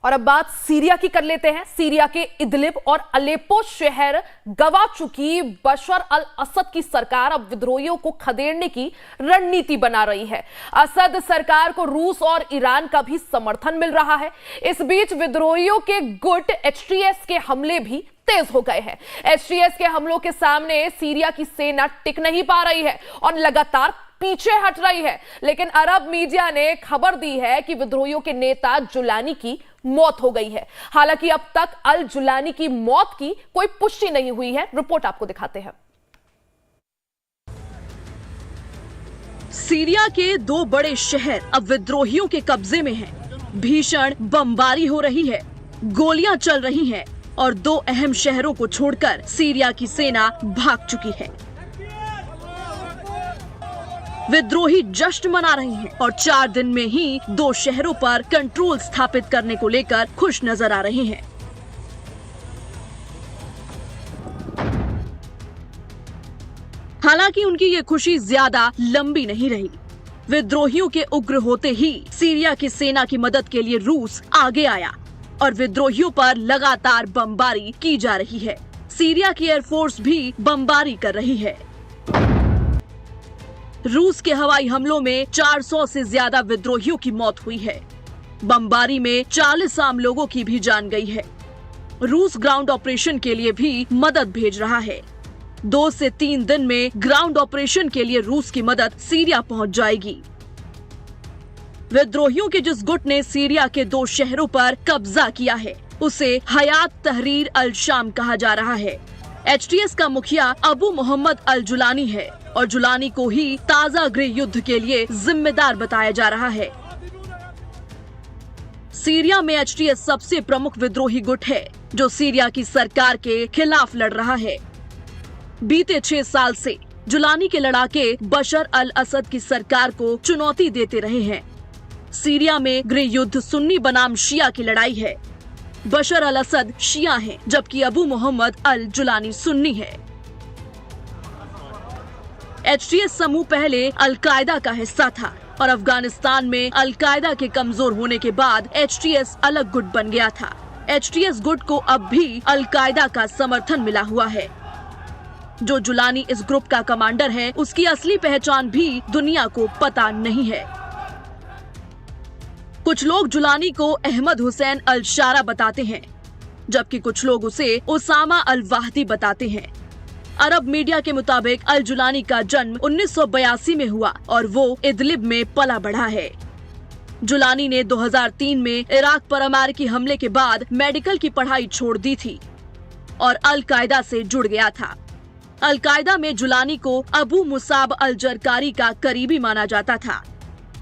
और अब बात सीरिया की कर लेते हैं। सीरिया के इदलिब और अलेप्पो शहर गंवा चुकी बशर अल असद की सरकार अब विद्रोहियों को खदेड़ने की रणनीति बना रही है। असद सरकार को रूस और ईरान का भी समर्थन मिल रहा है। इस बीच विद्रोहियों के गुट HTS के हमले भी तेज हो गए हैं। HTS के हमलों के सामने सीरिया की सेना टिक नहीं पा रही है और लगातार पीछे हट रही है। लेकिन अरब मीडिया ने खबर दी है कि विद्रोहियों के नेता जुलानी की मौत हो गई है। हालांकि अब तक अल जुलानी की मौत की कोई पुष्टि नहीं हुई है। रिपोर्ट आपको दिखाते हैं। सीरिया के दो बड़े शहर अब विद्रोहियों के कब्जे में हैं। भीषण बमबारी हो रही है, गोलियां चल रही हैं और दो अहम शहरों को छोड़कर सीरिया की सेना भाग चुकी है। विद्रोही जश्न मना रहे हैं और 4 दिन में ही दो शहरों पर कंट्रोल स्थापित करने को लेकर खुश नजर आ रहे हैं। हालांकि उनकी ये खुशी ज्यादा लंबी नहीं रही। विद्रोहियों के उग्र होते ही सीरिया की सेना की मदद के लिए रूस आगे आया और विद्रोहियों पर लगातार बमबारी की जा रही है। सीरिया की एयरफोर्स भी बमबारी कर रही है। रूस के हवाई हमलों में 400 से ज्यादा विद्रोहियों की मौत हुई है। बमबारी में 40 आम लोगों की भी जान गई है। रूस ग्राउंड ऑपरेशन के लिए भी मदद भेज रहा है। 2 से 3 दिन में ग्राउंड ऑपरेशन के लिए रूस की मदद सीरिया पहुंच जाएगी। विद्रोहियों के जिस गुट ने सीरिया के 2 शहरों पर कब्जा किया है उसे हयात तहरीर अल शाम कहा जा रहा है। HTS का मुखिया अबू मोहम्मद अल जुलानी है और जुलानी को ही ताजा गृह युद्ध के लिए जिम्मेदार बताया जा रहा है। सीरिया में HTS सबसे प्रमुख विद्रोही गुट है जो सीरिया की सरकार के खिलाफ लड़ रहा है। बीते 6 साल से जुलानी के लड़ाके बशर अल असद की सरकार को चुनौती देते रहे हैं। सीरिया में गृह युद्ध सुन्नी बनाम शिया की लड़ाई है। बशर अल असद शिया हैं, जबकि अबू मोहम्मद अल जुलानी सुन्नी है। HTS समूह पहले अल कायदा का हिस्सा था और अफगानिस्तान में अल कायदा के कमजोर होने के बाद HTS अलग गुट बन गया था। HTS गुट को अब भी अल कायदा का समर्थन मिला हुआ है। जो जुलानी इस ग्रुप का कमांडर है उसकी असली पहचान भी दुनिया को पता नहीं है। कुछ लोग जुलानी को अहमद हुसैन अल शारा बताते हैं, जबकि कुछ लोग उसे उसामा अल वाहदी बताते हैं। अरब मीडिया के मुताबिक अल जुलानी का जन्म 1982 में हुआ और वो इदलिब में पला बढ़ा है। जुलानी ने 2003 में इराक पर अमेरिकी हमले के बाद मेडिकल की पढ़ाई छोड़ दी थी और अल कायदा से जुड़ गया था। अल कायदा में जुलानी को अबू मुसाब अल जरकारी का करीबी माना जाता था।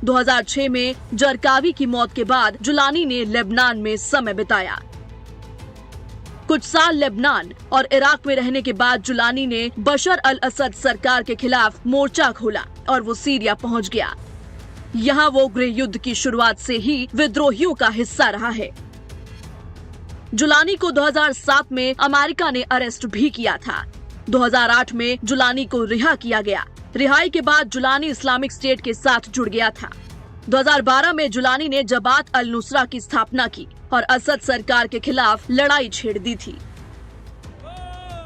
2006 में जरकावी की मौत के बाद जुलानी ने लेबनान में समय बिताया। कुछ साल लेबनान और इराक में रहने के बाद जुलानी ने बशर अल असद सरकार के खिलाफ मोर्चा खोला और वो सीरिया पहुंच गया। यहाँ वो गृह युद्ध की शुरुआत से ही विद्रोहियों का हिस्सा रहा है। जुलानी को 2007 में अमेरिका ने अरेस्ट भी किया था। 2008 में जुलानी को रिहा किया गया। रिहाई के बाद जुलानी इस्लामिक स्टेट के साथ जुड़ गया था। 2012 में जुलानी ने जबात अल नुसरा की स्थापना की और असद सरकार के खिलाफ लड़ाई छेड़ दी थी।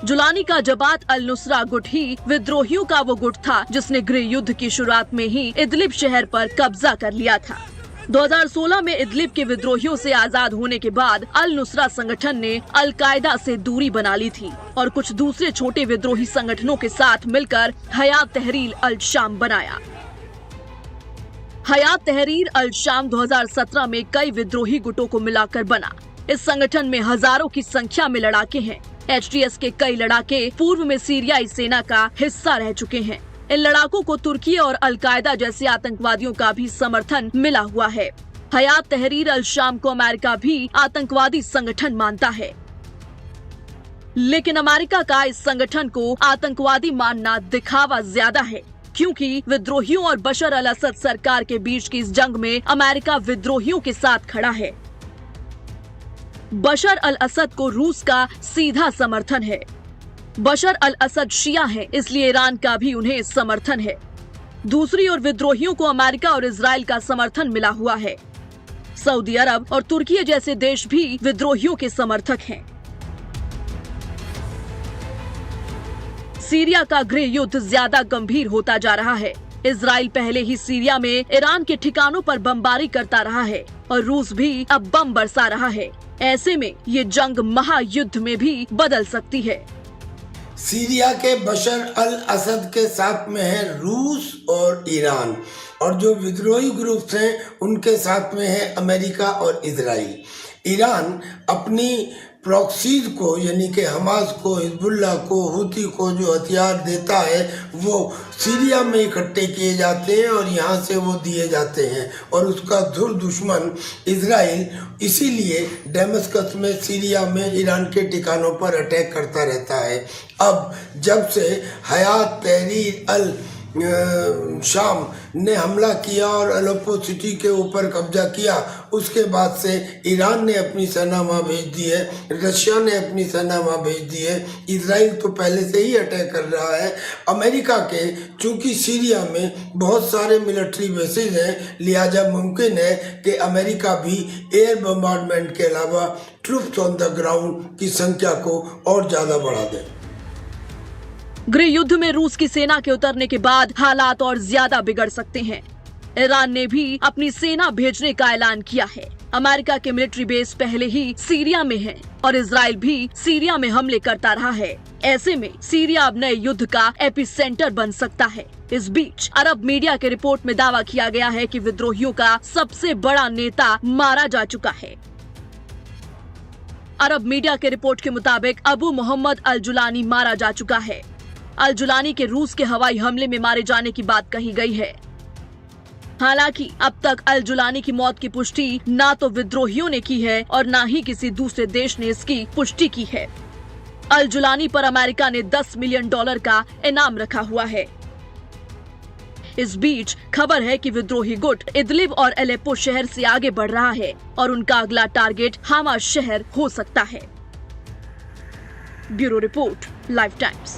जुलानी का जबात अल नुसरा गुट ही विद्रोहियों का वो गुट था जिसने गृह युद्ध की शुरुआत में ही इदलिब शहर पर कब्जा कर लिया था। 2016 में इदलिब के विद्रोहियों से आजाद होने के बाद अल नुसरा संगठन ने अल कायदा से दूरी बना ली थी और कुछ दूसरे छोटे विद्रोही संगठनों के साथ मिलकर हयात तहरीर अल शाम बनाया। हयात तहरीर अल शाम 2017 में कई विद्रोही गुटों को मिलाकर बना। इस संगठन में हजारों की संख्या में लड़ाके हैं। HTS के कई लड़ाके पूर्व में सीरियाई सेना का हिस्सा रह चुके हैं। इन लड़ाकों को तुर्की और अल कायदा जैसे आतंकवादियों का भी समर्थन मिला हुआ है। हयात तहरीर अल शाम को अमेरिका भी आतंकवादी संगठन मानता है, लेकिन अमेरिका का इस संगठन को आतंकवादी मानना दिखावा ज्यादा है, क्योंकि विद्रोहियों और बशर अल असद सरकार के बीच की इस जंग में अमेरिका विद्रोहियों के साथ खड़ा है। बशर अल असद को रूस का सीधा समर्थन है। बशर अल असद शिया है, इसलिए ईरान का भी उन्हें समर्थन है। दूसरी ओर विद्रोहियों को अमेरिका और इजराइल का समर्थन मिला हुआ है। सऊदी अरब और तुर्की जैसे देश भी विद्रोहियों के समर्थक हैं। सीरिया का गृह युद्ध ज्यादा गंभीर होता जा रहा है। इजराइल पहले ही सीरिया में ईरान के ठिकानों पर बमबारी करता रहा है और रूस भी अब बम बरसा रहा है। ऐसे में ये जंग महायुद्ध में भी बदल सकती है। सीरिया के बशर अल असद के साथ में है रूस और ईरान, और जो विद्रोही ग्रुप्स हैं उनके साथ में है अमेरिका और इजराइल। ईरान अपनी प्रॉक्सीज को यानी कि हमास को, हिजबुल्लाह को, हुती को जो हथियार देता है वो सीरिया में इकट्ठे किए जाते हैं और यहाँ से वो दिए जाते हैं, और उसका धुर दुश्मन इजराइल इसीलिए डेमस्कस में, सीरिया में ईरान के ठिकानों पर अटैक करता रहता है। अब जब से हयात तहरीर अल शाम ने हमला किया और अलेप्पो सिटी के ऊपर कब्जा किया, उसके बाद से ईरान ने अपनी सेना वहाँ भेज दी है, रशिया ने अपनी सेना वहाँ भेज दी है, इजराइल तो पहले से ही अटैक कर रहा है। अमेरिका के चूंकि सीरिया में बहुत सारे मिलिट्री बेसेज हैं, लिहाजा मुमकिन है कि अमेरिका भी एयर बम्बार्डमेंट के अलावा ट्रूप्स ऑन द ग्राउंड की संख्या को और ज़्यादा बढ़ा दे। गृह युद्ध में रूस की सेना के उतरने के बाद हालात और ज्यादा बिगड़ सकते हैं। ईरान ने भी अपनी सेना भेजने का ऐलान किया है। अमेरिका के मिलिट्री बेस पहले ही सीरिया में है और इजराइल भी सीरिया में हमले करता रहा है। ऐसे में सीरिया अब नए युद्ध का एपिसेंटर बन सकता है। इस बीच अरब मीडिया के रिपोर्ट में दावा किया गया है कि विद्रोहियों का सबसे बड़ा नेता मारा जा चुका है। अरब मीडिया के रिपोर्ट के मुताबिक अबू मोहम्मद अल जुलानी मारा जा चुका है। अल जुलानी के रूस के हवाई हमले में मारे जाने की बात कही गई है। हालांकि अब तक अल जुलानी की मौत की पुष्टि ना तो विद्रोहियों ने की है और ना ही किसी दूसरे देश ने इसकी पुष्टि की है। अल जुलानी पर अमेरिका ने $10 मिलियन का इनाम रखा हुआ है। इस बीच खबर है कि विद्रोही गुट इदलिब और अलेप्पो शहर से आगे बढ़ रहा है और उनका अगला टारगेट हमा शहर हो सकता है। Bureau report, life times.